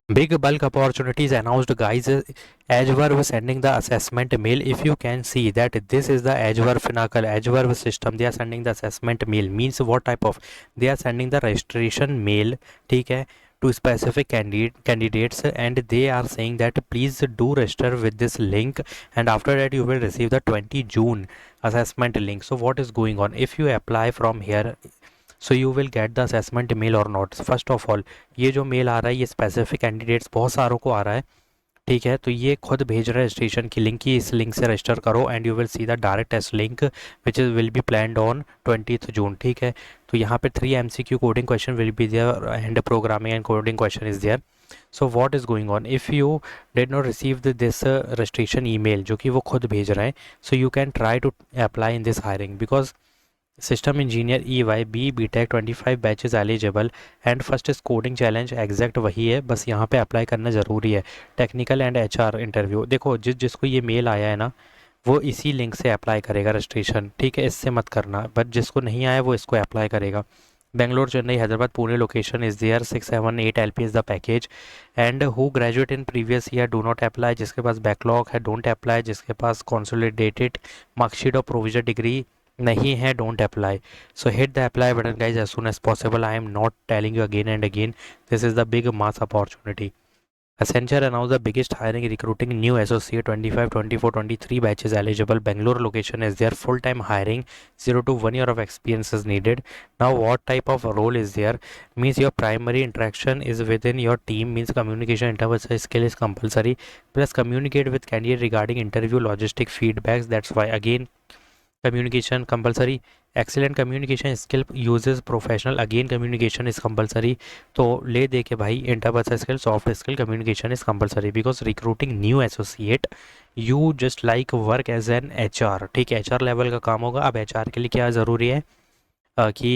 Big bulk opportunities announced, guys. Edgeverb sending the assessment mail. If you can see that this is the Edgeverb Finacle Edgeverb system, they are sending the assessment mail. Means what type of? They are sending the registration mail, ठीक है, to specific candidates, and they are saying that please do register with this link, and after that you will receive the 20 June assessment link. So what is going on? If you apply from here, so you will get the assessment mail or not. First of all, ये जो mail आ रहा है ये specific candidates बहुत सारों को आ रहा है, ठीक है. तो ये खुद भेज रहा है रजिस्ट्रेशन की लिंक की, इस लिंक से रजिस्टर करो and you will see the direct test link which is will be planned on 20th June, ठीक है. तो यहाँ पे 3 MCQ coding question will be there and programming and coding question is there. So what is going on? If you did not receive this registration email जो कि वो खुद भेज रहे हैं, so you can try to apply in this hiring because system engineer EY BTech 25 batches eligible and first is coding challenge. Exact वही है, बस यहाँ पे अप्लाई करना ज़रूरी है. Technical and HR interview. देखो जिसको ये मेल आया है ना, वो इसी लिंक से अप्लाई करेगा रजिस्ट्रेशन, ठीक है. इससे मत करना, बट जिसको नहीं आया वो इसको अप्लाई करेगा. Bangalore, Chennai, Hyderabad, Pune location is there. 678 LP is the package. And who graduate in previous year do not apply. जिसके पास बैकलॉग है डोंट अप्लाई. जिसके पास कंसोलिडेटेड मार्कशीट और प्रोविजन डिग्री नहीं है don't apply. So hit the apply button guys as soon as possible. I am not telling you again and again. This is the big mass opportunity. Accenture announced the biggest hiring recruiting new associate 25, 24, 23 batches eligible. Bangalore location is there. Full time hiring, 0 to 1 year of experience is needed. Now what type of role is there? Means your primary interaction is within your team, means communication interpersonal skill is compulsory, plus communicate with candidate regarding interview logistic feedbacks. That's why again communication compulsory. Excellent communication skill uses professional, again communication is compulsory. तो ले दे के भाई interpersonal skill, soft skill, communication is compulsory because recruiting new associate you just like work as an HR, ठीक है. HR level का काम होगा. अब HR के लिए क्या ज़रूरी है कि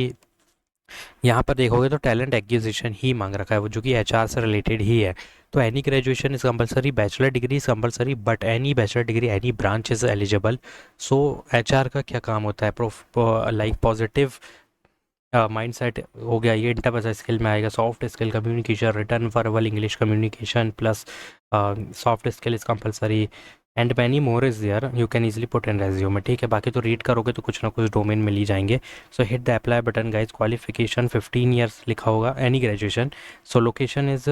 यहाँ पर देखोगे तो टैलेंट एक्विजिशन ही मांग रखा है वो, जो कि HR से रिलेटेड ही है. तो any graduation is compulsory, bachelor degree is compulsory, but any bachelor degree any branch is eligible. So HR का क्या काम होता है? लाइक पॉजिटिव माइंड सेट हो गया, ये इंटरपर्सनल स्किल में आएगा. Soft skill, communication, return verbal English communication plus soft skill is compulsory and many more is there. You can easily put in resume, ठीक है. बाकी तो रीड करोगे तो कुछ ना कुछ डोमेन मिल ही जाएंगे. सो hit the apply button guys. Qualification 15 years लिखा होगा, any graduation. So location is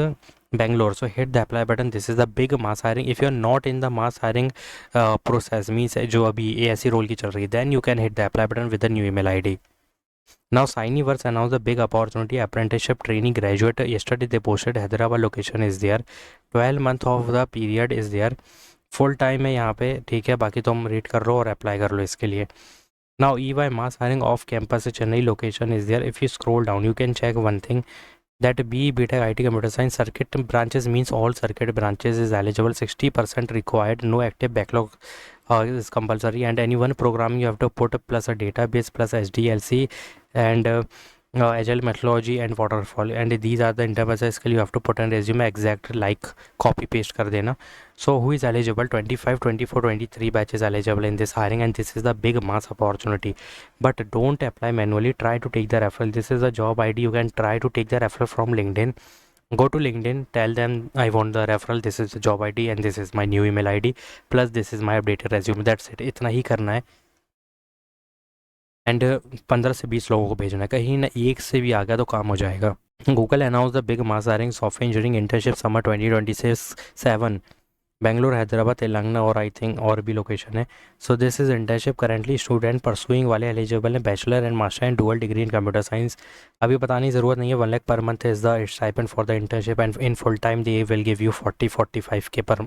Bangalore. So hit the apply button. This is the big mass hiring. If you are not in the mass hiring process, means जो अभी ये ऐसी role की चल रही है, then you can hit the apply button with the new email ID. Now Signivers announced the big opportunity apprenticeship training graduate. Yesterday they posted Hyderabad location is there. 12 month of the period is there. Full time है यहाँ पे, ठीक है. बाकी तो हम read कर लो और अप्लाई कर लो इसके लिए. Now EY mass hiring off campus Chennai location is there. If you scroll down you can check one thing that BTech IT Computer Science circuit branches means all circuit branches is eligible. 60% required. No active backlog is compulsory, and anyone programming you have to put plus a database plus SDLC and agile methodology and waterfall, and these are the interpersonal skill you have to put in resume exact like copy paste कर देना. So who is eligible? 25, 24, 23 batches eligible in this hiring, and this is the big mass opportunity. But don't apply manually, try to take the referral. This is a job ID, you can try to take the referral from LinkedIn. Go to LinkedIn, tell them I want the referral, this is the job ID and this is my new email ID plus this is my updated resume. That's it. इतना ही करना है. And 15 से 20 लोगों को भेजना है, कहीं ना एक से भी आ गया तो काम हो जाएगा. Google announce the big mass hiring software engineering internship summer 2026-7. Bangalore, Hyderabad, Telangana और आई थिंक और भी लोकेशन है. So this is internship currently student pursuing वाले एलिजिबल हैं bachelor and master and dual degree in computer science. अभी बताने की ज़रूरत नहीं है. 1 lakh per month is the stipend for the internship and in full time they will give you 40-45K पर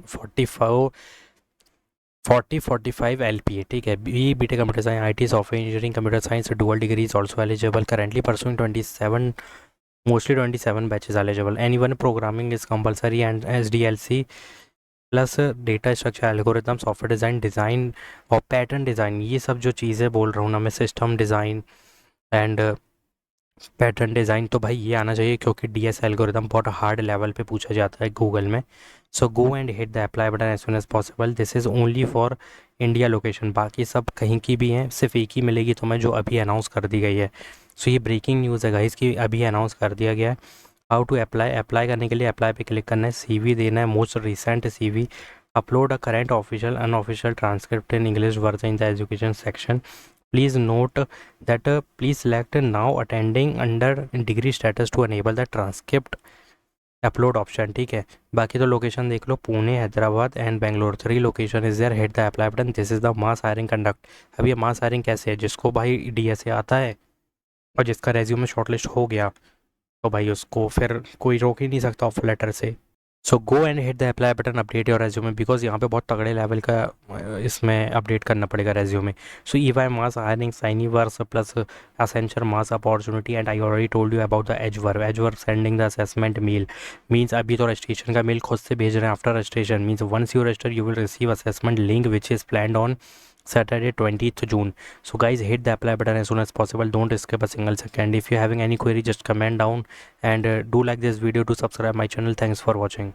45 LPA, ठीक है. BTech computer science IT software engineering computer science dual degree is also eligible. Currently pursuing 27 mostly 27 batches eligible. Anyone programming is compulsory and SDLC plus data structure algorithm software design और pattern design, ये सब जो चीज़ें बोल रहा हूँ ना मैं, system design and pattern design, तो भाई ये आना चाहिए क्योंकि DS एल्गोरिथम बहुत हार्ड लेवल पे पूछा जाता है गूगल में. सो go and hit the apply button as soon as possible. This is only for India location, बाकी सब कहीं की भी हैं, सिर्फ एक ही मिलेगी तुम्हें जो अभी अनाउंस कर दी गई है. सो ये ब्रेकिंग न्यूज़ है गाइस कि अभी अनाउंस कर दिया गया है. हाउ टू अप्लाई करने के लिए अप्लाई पे क्लिक करना है, CV देना है, most recent CV, upload a current official unofficial transcript in English version in the education section, please note that please select now attending under degree status to enable the transcript upload option, ठीक है। बाकी तो location देख लो, Pune, Hyderabad and Bangalore, 3 location is there, hit the apply button, this is the mass hiring conduct. अब ये mass hiring कैसे है, जिसको भाई DSA आता है और जिसका रेज्यूमे शॉर्टलिस्ट हो गया तो भाई उसको फिर कोई रोक ही नहीं सकता ऑफर लेटर से। So go and hit the apply button, update your resume, because यहाँ पे बहुत तगड़े लेवल का इसमें अपडेट करना पड़ेगा resume. So EY mass hiring, साइनी वर्स plus Accenture mass opportunity, and I already told you about the edgework sending the assessment mail, means अभी तो रजिस्ट्रेशन का मेल खुद से भेज रहे हैं। After registration means once you register you will receive assessment link which is planned on Saturday 20th June. So guys, hit the apply button as soon as possible. Don't skip a single second. If you're having any query, just comment down and do like this video to subscribe my channel. Thanks for watching.